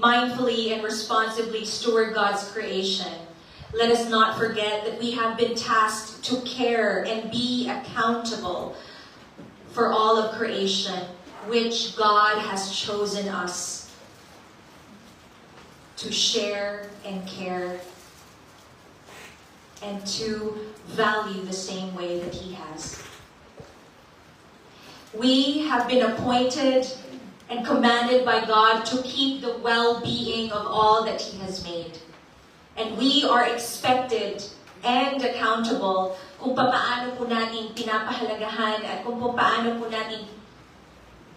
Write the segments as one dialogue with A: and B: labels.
A: mindfully and responsibly steward God's creation, let us not forget that we have been tasked to care and be accountable for all of creation, which God has chosen us to share and care and to value the same way that He has. We have been appointed and commanded by God to keep the well-being of all that He has made. And we are expected and accountable kung paano po natin pinapahalagahan at kung paano po natin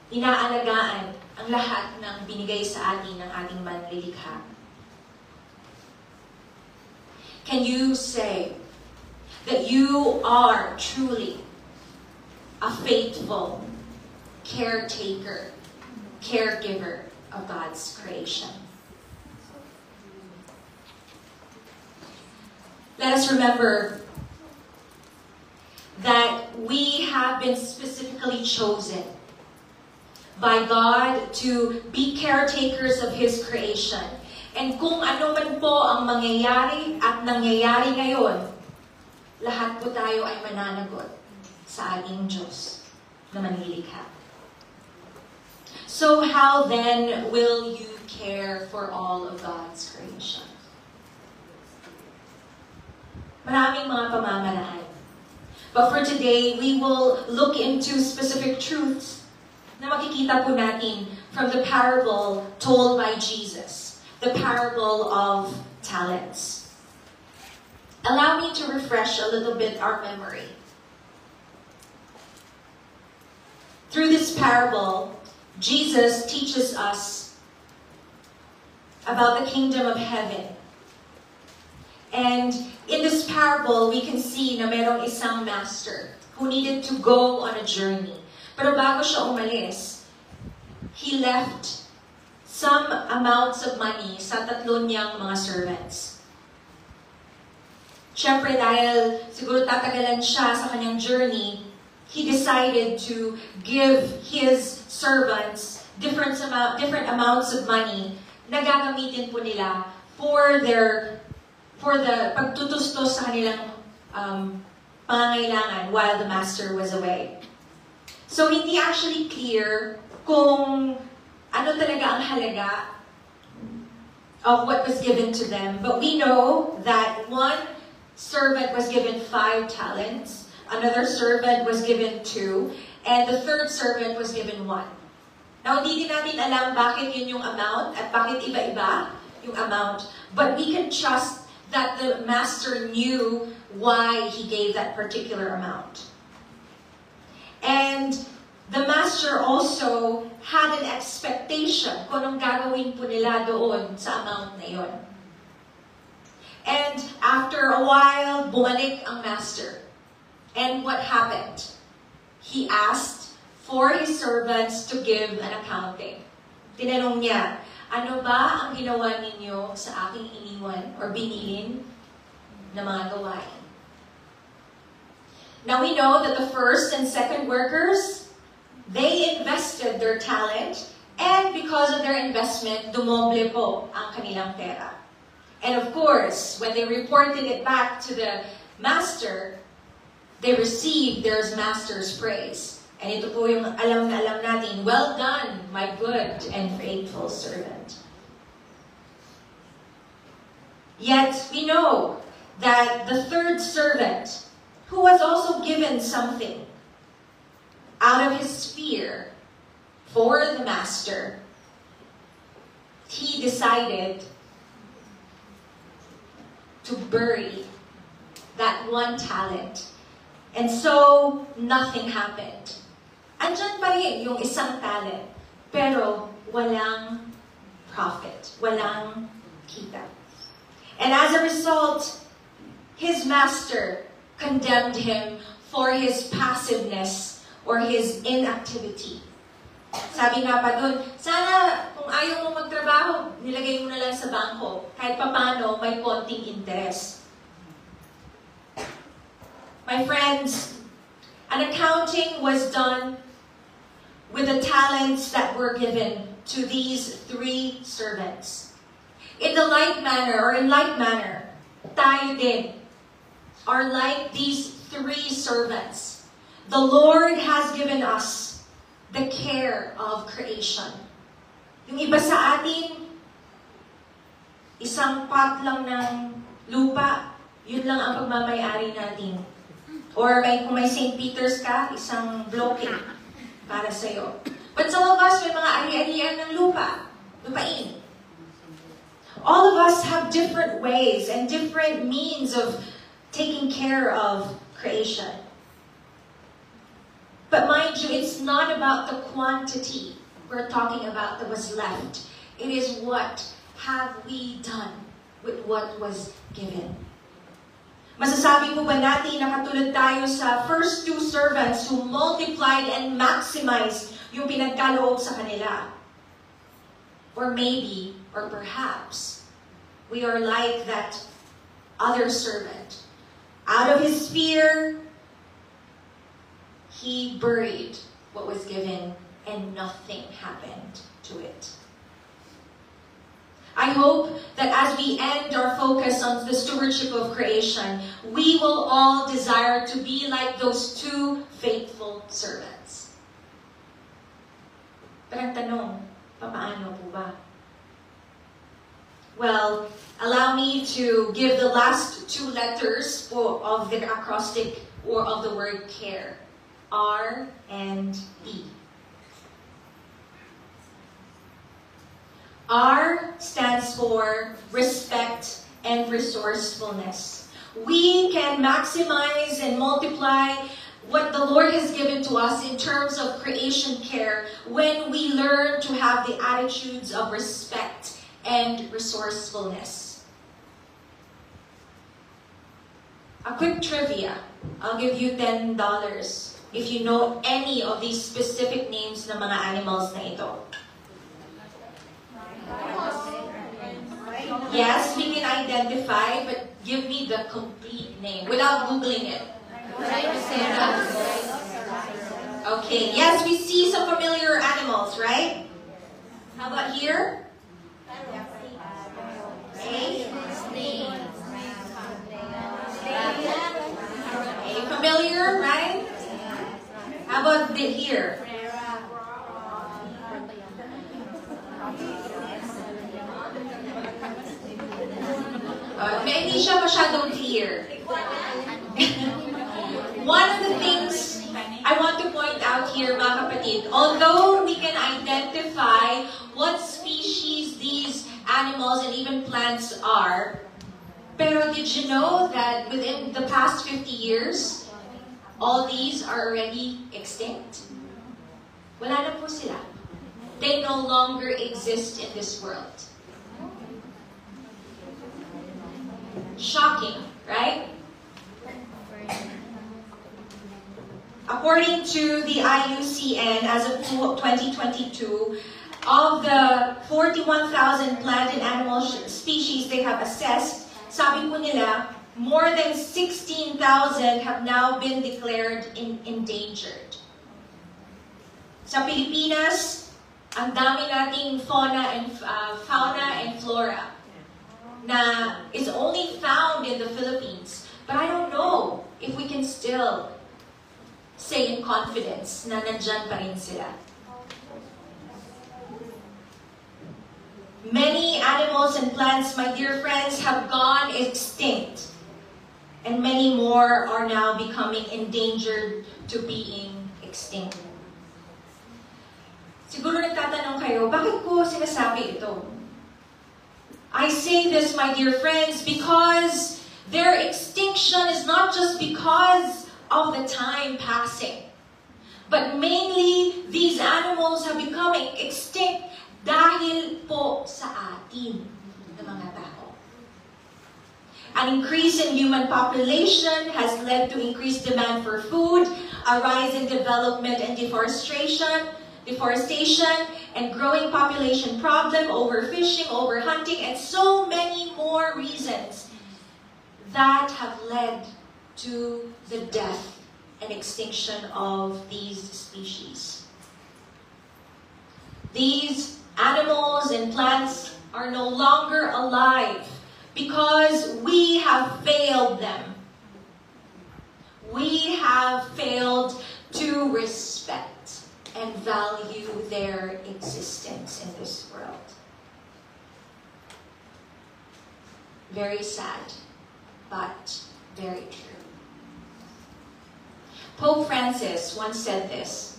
A: inaalagaan ang lahat ng binigay sa atin ng ating manlilikha. Can you say that you are truly a faithful caretaker, caregiver of God's creation? Let us remember that we have been specifically chosen by God to be caretakers of His creation. And kung ano man po ang mangyayari at nangyayari ngayon, lahat po tayo ay mananagot sa ating Diyos na manlilikha. So how then will you care for all of God's creation? Maraming mga pamamaraan. But for today, we will look into specific truths na makikita po natin from the parable told by Jesus, the parable of talents. Allow me to refresh a little bit our memory. Through this parable, Jesus teaches us about the kingdom of heaven. And in this parable, we can see na merong isang master who needed to go on a journey. Pero bago siya umalis, he left some amounts of money sa tatlo niyang mga servants. Siyempre dahil siguro tatagalan siya sa kanyang journey, he decided to give his servants different amounts of money na gagamitin po nila for the pagtutustos sa kanilang pangangailangan while the master was away. So hindi actually clear kung ano talaga ang halaga of what was given to them. But we know that one servant was given 5 talents, another servant was given 2, and the third servant was given 1. Now, hindi din natin alam bakit yun yung amount at bakit iba-iba yung amount. But we can trust that the master knew why he gave that particular amount. And the master also had an expectation kung anong gagawin po nila doon sa amount na yun. And after a while, bumalik ang master. And what happened? He asked for his servants to give an accounting. Tinanong niya, ano ba ang ginawa ninyo sa aking iniwan or binilin na mga gawain? Now we know that the first and second workers, they invested their talent, and because of their investment, dumoble po ang kanilang pera. And of course, when they reported it back to the master, they received their master's praise. And ito po yung alam na alam natin, well done, my good and faithful servant. Yet we know that the third servant, who was also given something out of his sphere for the master, he decided to bury that 1 talent. And so, nothing happened. Andyan pa rin yung isang talent, pero walang profit, walang kita. And as a result, his master condemned him for his passiveness or his inactivity. Sabi nga pa doon, sana kung ayaw mo magtrabaho, nilagay mo na lang sa bangko. Kahit papano, may konting interest. My friends, an accounting was done with the talents that were given to these three servants. In like manner, tayo din are like these three servants. The Lord has given us the care of creation. Yung iba sa atin, isang pot lang ng lupa, yun lang ang pagmamayari natin. Or kung may St. Peter's ka, isang bloke para sa'yo. But some of us, may mga ari-arian ng lupain. All of us have different ways and different means of taking care of creation. But mind you, it's not about the quantity we're talking about that was left. It is what have we done with what was given. Masasabi po ba natin na katulad tayo sa first two servants who multiplied and maximized yung pinagkaloob sa kanila? Or maybe, or perhaps, we are like that other servant. Out of his fear, he buried what was given and nothing happened to it. I hope that as we end our focus on the stewardship of creation, we will all desire to be like those two faithful servants. Pero ang tanong, paano po ba? Well, allow me to give the last two letters of the acrostic or of the word care. R and E. R stands for respect and resourcefulness. We can maximize and multiply what the Lord has given to us in terms of creation care when we learn to have the attitudes of respect and resourcefulness. A quick trivia. I'll give you $10 if you know any of these specific names ng mga animals na ito. Yes, we can identify, but give me the complete name without Googling it. Okay, yes, we see some familiar animals, right? How about here? Okay. Familiar, right? How about here? Hindi siya masyadong clear. One of the things I want to point out here, mga kapatid, although we can identify what species these animals and even plants are, pero did you know that within the past 50 years, all these are already extinct? Wala na po sila. They no longer exist in this world. Shocking, right? According to the IUCN, as of 2022, of the 41,000 plant and animal species they have assessed, sabi po nila, more than 16,000 have now been declared endangered. Sa Pilipinas, ang dami nating fauna and flora na is only found in the Philippines. But I don't know if we can still say in confidence na nandyan pa rin sila. Many animals and plants, my dear friends, have gone extinct. And many more are now becoming endangered to being extinct. Siguro nagtatanong kayo, bakit ko sinasabi ito? I say this, my dear friends, because their extinction is not just because of the time passing, but mainly these animals have become extinct dahil po sa atin, ng mga tao. An increase in human population has led to increased demand for food, a rise in development and deforestation, and growing population problem, overfishing, overhunting, and so many more reasons that have led to the death and extinction of these species. These Animals and plants are no longer alive because we have failed them. We have failed to respect and value their existence in this world. Very sad, but very true. Pope Francis once said this: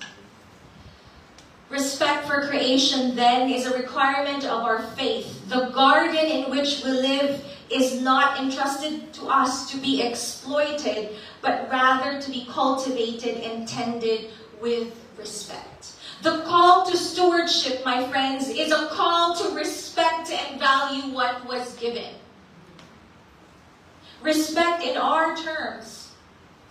A: respect for creation, then, is a requirement of our faith. The garden in which we live is not entrusted to us to be exploited, but rather to be cultivated and tended with respect. The call to stewardship, my friends, is a call to respect and value what was given. Respect in our terms,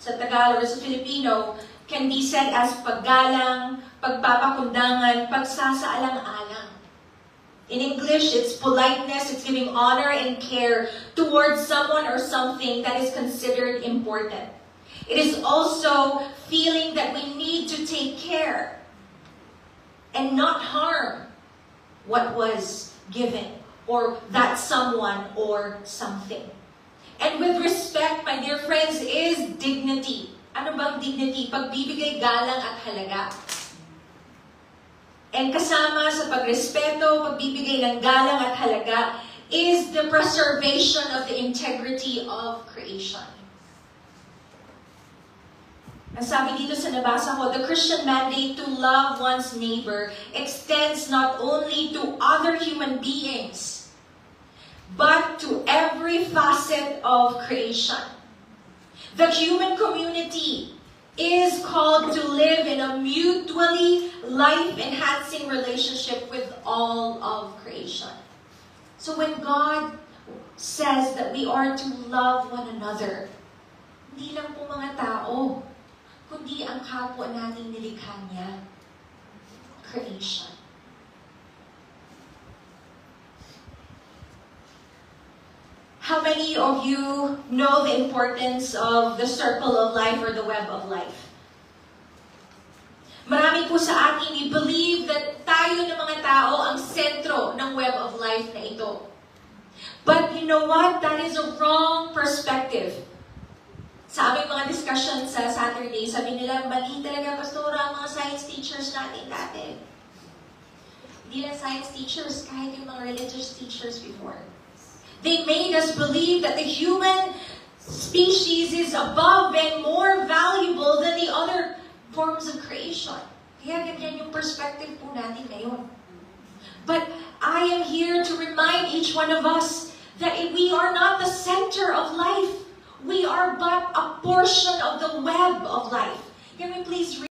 A: sa Tagalog or sa Filipino, can be said as paggalang, pagpapakundangan, pagsasaalang-alang. In English, it's politeness, it's giving honor and care towards someone or something that is considered important. It is also feeling that we need to take care and not harm what was given or that someone or something. And with respect, my dear friends, is dignity. Ano bang dignity? Pagbibigay galang at halaga. And kasama sa pagrespeto, pagbibigay ng galang at halaga is the preservation of the integrity of creation. Ang sabi dito sa nabasa ko, the Christian mandate to love one's neighbor extends not only to other human beings, but to every facet of creation. The human community is called to live in a mutually life-enhancing relationship with all of creation. So when God says that we are to love one another, hindi lang po mga tao, kundi ang kapwa nating nilikha niya, creation. How many of you know the importance of the circle of life or the web of life? Marami po sa atin, we believe that tayo ng mga tao ang sentro ng web of life na ito. But you know what? That is a wrong perspective. Sa aming mga discussion sa Saturday, sabi nila, mali talaga, Pastora, ang mga science teachers natin dati. Hindi lang science teachers, kahit yung mga religious teachers before. They made us believe that the human species is above and more valuable than the other forms of creation. Kaya ganyan yung perspective po natin ngayon. But I am here to remind each one of us that we are not the center of life. We are but a portion of the web of life. Can we please read